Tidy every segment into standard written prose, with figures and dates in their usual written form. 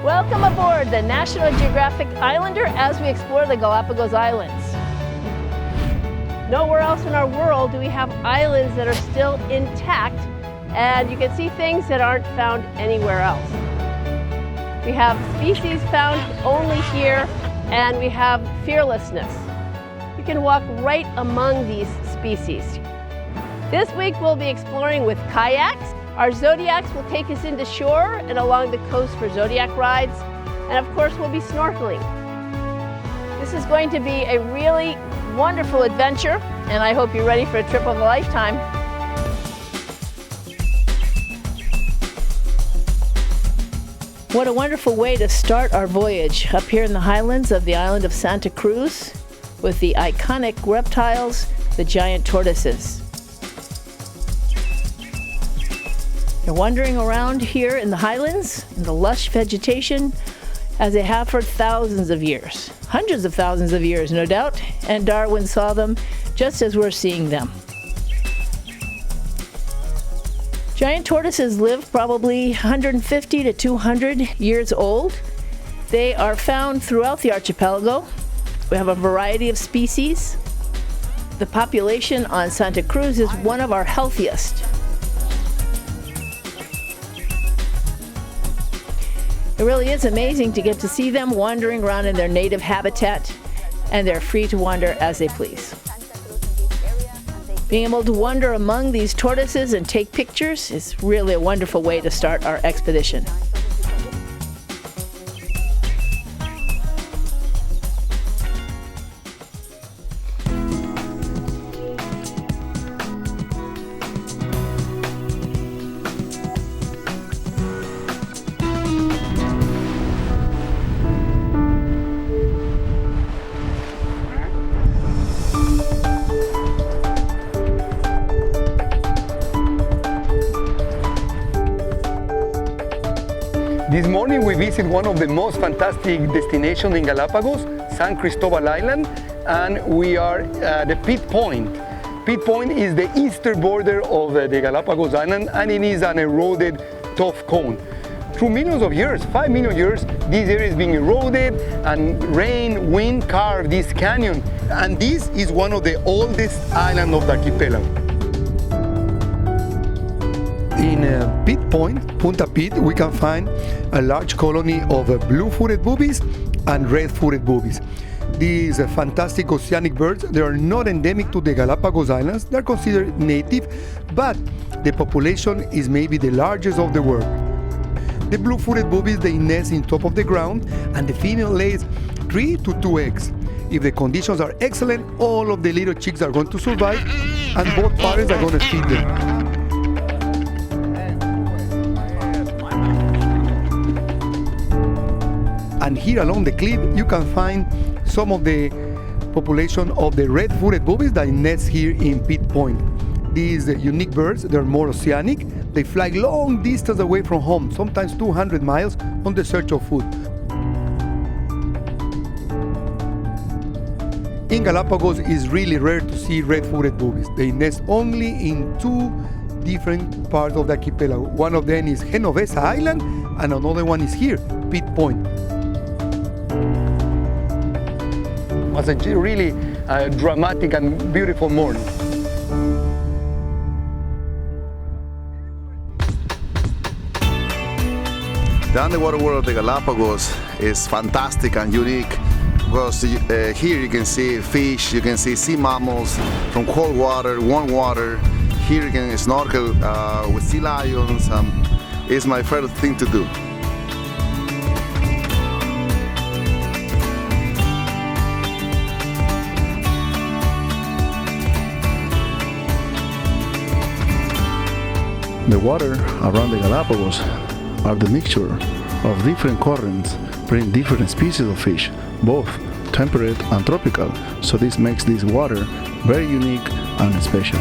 Welcome aboard the National Geographic Islander as we explore the Galapagos Islands. Nowhere else in our world do we have islands that are still intact, and you can see things that aren't found anywhere else. We have species found only here, and we have fearlessness. You can walk right among these species. This week we'll be exploring with kayaks. Our Zodiacs will take us into shore and along the coast for Zodiac rides. And of course we'll be snorkeling. This is going to be a really wonderful adventure, and I hope you're ready for a trip of a lifetime. What a wonderful way to start our voyage up here in the highlands of the island of Santa Cruz with the iconic reptiles, the giant tortoises. They're wandering around here in the highlands, in the lush vegetation, as they have for thousands of years. Hundreds of thousands of years, no doubt, and Darwin saw them just as we're seeing them. Giant tortoises live probably 150 to 200 years old. They are found throughout the archipelago. We have a variety of species. The population on Santa Cruz is one of our healthiest. It really is amazing to get to see them wandering around in their native habitat, and they're free to wander as they please. Being able to wander among these tortoises and take pictures is really a wonderful way to start our expedition. This morning we visit one of the most fantastic destinations in Galapagos, San Cristobal Island, and we are at the Pitt Point. Pitt Point is the eastern border of the Galapagos Island, and it is an eroded tough cone. Through millions of years, 5 million years, this area is being eroded, and rain, wind carved this canyon. And this is one of the oldest islands of the archipelago. In Pitt Point, Punta Pitt, we can find a large colony of blue-footed boobies and red-footed boobies. These fantastic oceanic birds, they are not endemic to the Galapagos Islands. They're considered native, but the population is maybe the largest of the world. The blue-footed boobies, they nest in top of the ground, and the female lays 3 to 2 eggs. If the conditions are excellent, all of the little chicks are going to survive, and both parents are going to feed them. And here along the cliff, you can find some of the population of the red-footed boobies that nest here in Pitt Point. These unique birds, they're more oceanic. They fly long distance away from home, sometimes 200 miles, on the search of food. In Galapagos, it's really rare to see red-footed boobies. They nest only in 2 different parts of the archipelago. One of them is Genovesa Island, and another one is here, Pitt Point. It was a really dramatic and beautiful morning. The underwater world of the Galapagos is fantastic and unique because here you can see fish, you can see sea mammals from cold water, warm water. Here you can snorkel with sea lions. It's my favorite thing to do. The water around the Galapagos are the mixture of different currents, bring different species of fish, both temperate and tropical, so this makes this water very unique and special.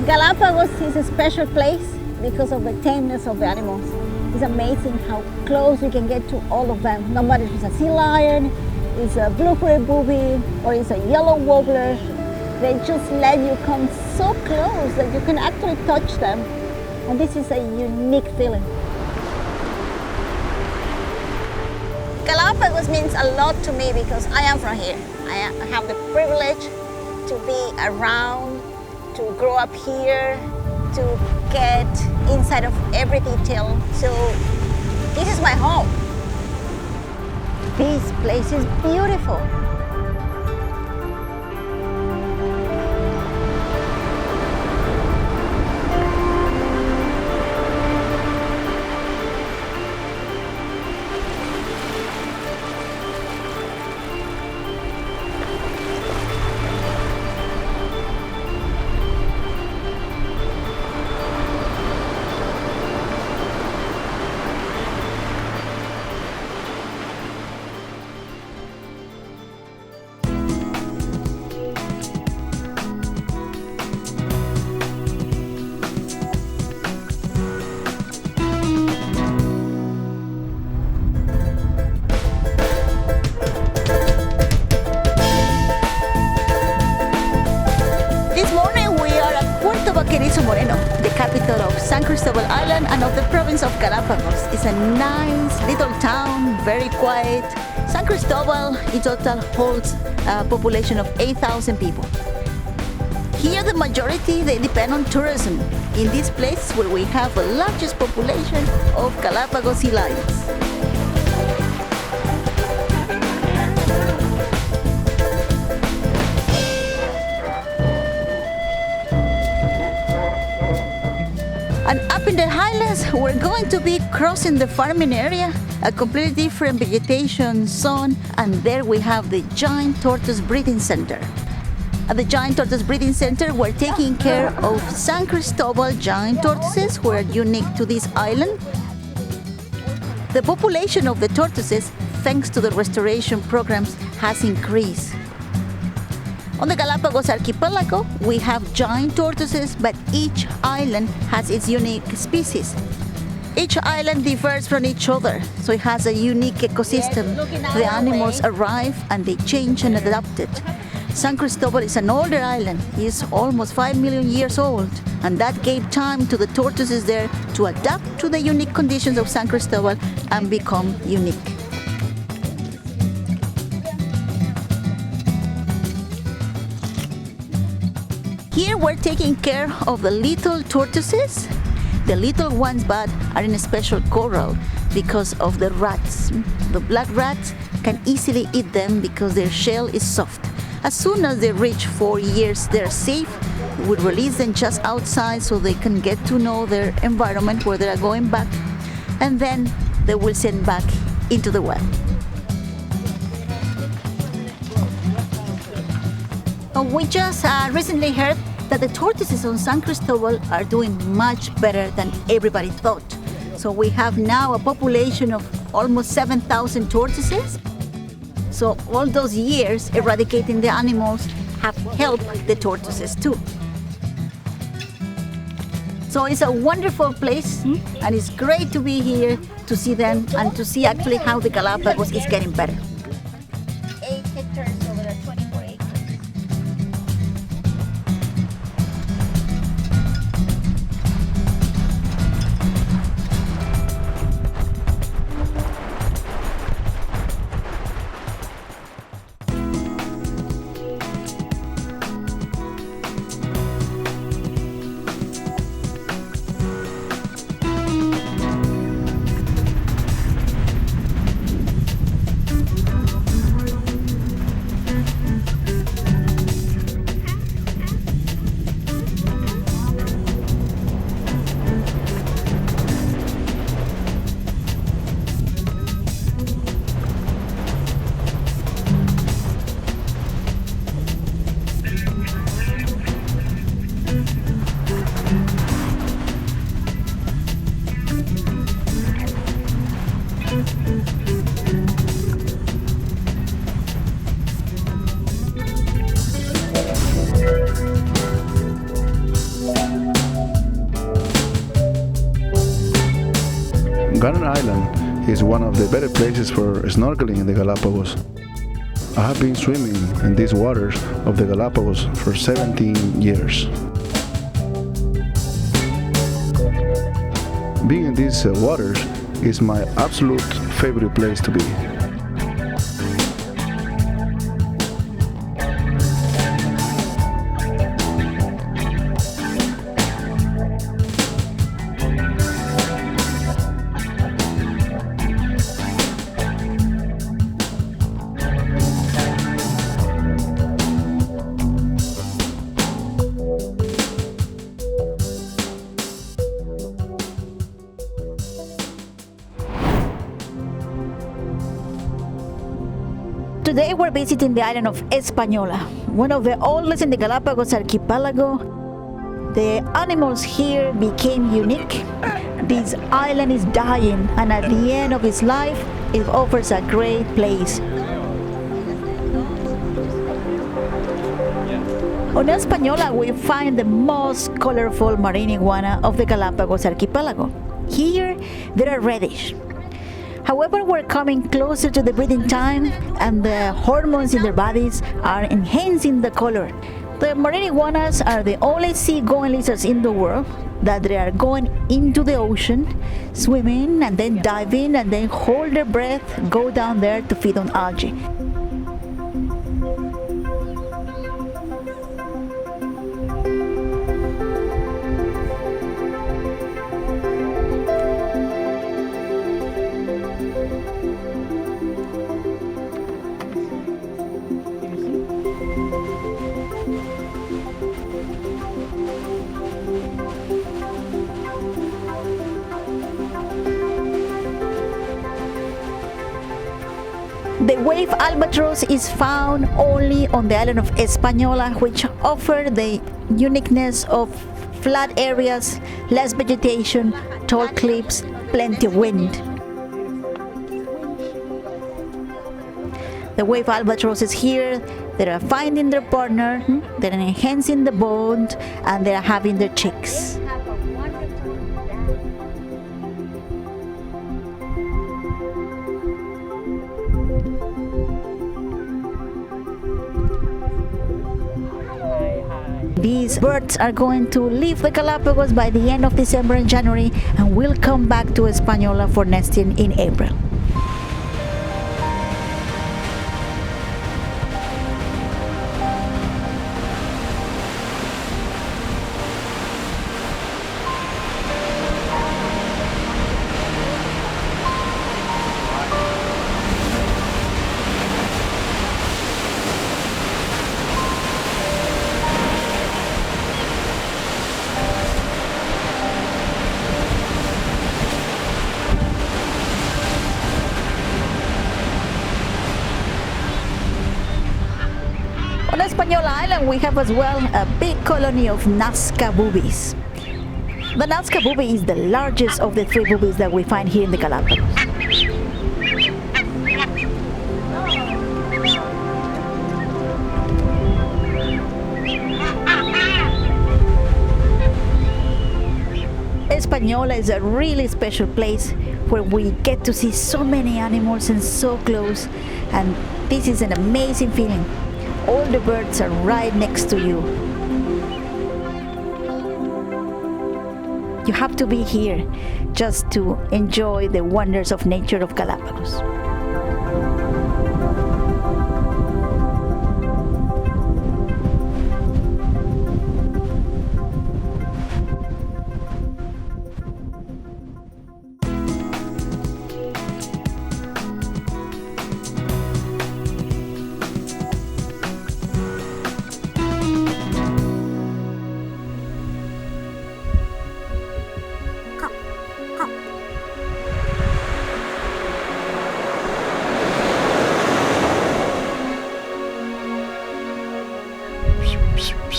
Galapagos is a special place because of the tameness of the animals. It's amazing how close we can get to all of them, no matter if it's a sea lion, it's a blue-footed booby, or it's a yellow warbler. They just let you come so close that you can actually touch them. And this is a unique feeling. Galapagos means a lot to me because I am from here. I have the privilege to be around, to grow up here, to get inside of every detail. So this is my home. This place is beautiful. The capital of San Cristobal Island and of the province of Galapagos. It's a nice little town, very quiet. San Cristobal in total holds a population of 8,000 people. Here the majority, they depend on tourism. In this place where we have the largest population of Galapagos sea lions. And up in the highlands, we're going to be crossing the farming area, a completely different vegetation zone, and there we have the Giant Tortoise Breeding Center. At the Giant Tortoise Breeding Center, we're taking care of San Cristobal giant tortoises who are unique to this island. The population of the tortoises, thanks to the restoration programs, has increased. On the Galapagos archipelago, we have giant tortoises, but each island has its unique species. Each island differs from each other, so it has a unique ecosystem. The animals arrive and they change and adapt it. San Cristobal is an older island. It's almost 5 million years old, and that gave time to the tortoises there to adapt to the unique conditions of San Cristobal and become unique. Here we're taking care of the little tortoises. The little ones, but are in a special corral because of the rats. The black rats can easily eat them because their shell is soft. As soon as they reach 4 years, they're safe. We would release them just outside so they can get to know their environment where they are going back, and then they will send back into the wild. We just recently heard that the tortoises on San Cristobal are doing much better than everybody thought. So we have now a population of almost 7,000 tortoises. So all those years eradicating the animals have helped the tortoises too. So it's a wonderful place, and it's great to be here to see them and to see actually how the Galapagos is getting better. 8 hectares over there, 24 acres. Island is one of the better places for snorkeling in the Galapagos. I have been swimming in these waters of the Galapagos for 17 years. Being in these waters is my absolute favorite place to be. Today we're visiting the island of Española, one of the oldest in the Galapagos archipelago. The animals here became unique. This island is dying, and at the end of its life, it offers a great place. On Española, we find the most colorful marine iguana of the Galapagos archipelago. Here, they are reddish. However, we're coming closer to the breeding time, and the hormones in their bodies are enhancing the color. The marine iguanas are the only sea-going lizards in the world that they are going into the ocean, swimming and then diving and then hold their breath, go down there to feed on algae. The wave albatross is found only on the island of Española, which offer the uniqueness of flat areas, less vegetation, tall cliffs, plenty of wind. The wave albatross is here. They are finding their partner, they're enhancing the bond, and they are having their chicks. These birds are going to leave the Galapagos by the end of December and January, and will come back to Española for nesting in April. On Española Island, we have as well a big colony of Nazca boobies. The Nazca booby is the largest of the three boobies that we find here in the Galapagos. Española is a really special place where we get to see so many animals and so close, and this is an amazing feeling. All the birds are right next to you. You have to be here just to enjoy the wonders of nature of Galapagos.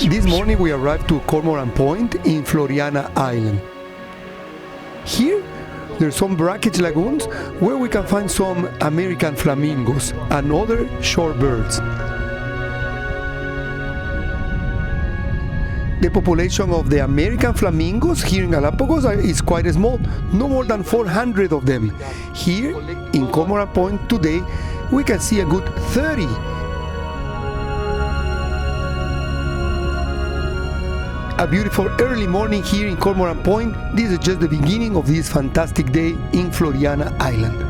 This morning we arrived to Cormorant Point in Floriana Island. Here, there's some brackage lagoons where we can find some American flamingos and other shorebirds. The population of the American flamingos here in Galapagos is quite small, no more than 400 of them. Here in Cormorant Point today, we can see a good 30. A beautiful early morning here in Cormorant Point. This is just the beginning of this fantastic day in Floriana Island.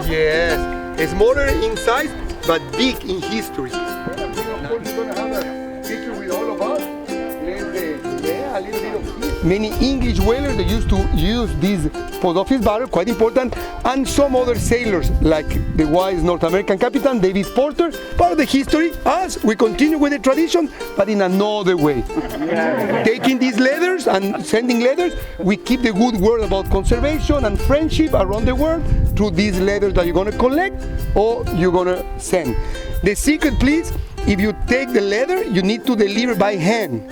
Yes, smaller in size, but big in history. Of course, we're going to have a picture with all of us. A little bit of history. Many English whalers, they used to use this post office barrel, quite important, and some other sailors, like the wise North American captain, David Porter. Part of the history, us, we continue with the tradition, but in another way. Taking these letters and sending letters, we keep the good word about conservation and friendship around the world through these letters that you're going to collect or you're going to send. The secret, please, if you take the letter, you need to deliver by hand.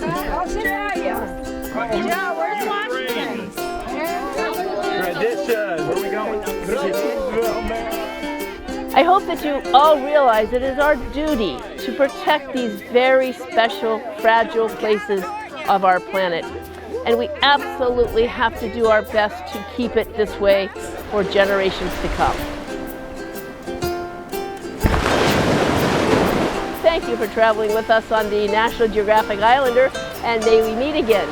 I hope that you all realize it is our duty to protect these very special, fragile places of our planet. And we absolutely have to do our best to keep it this way for generations to come. Thank you for traveling with us on the National Geographic Islander, and may we meet again.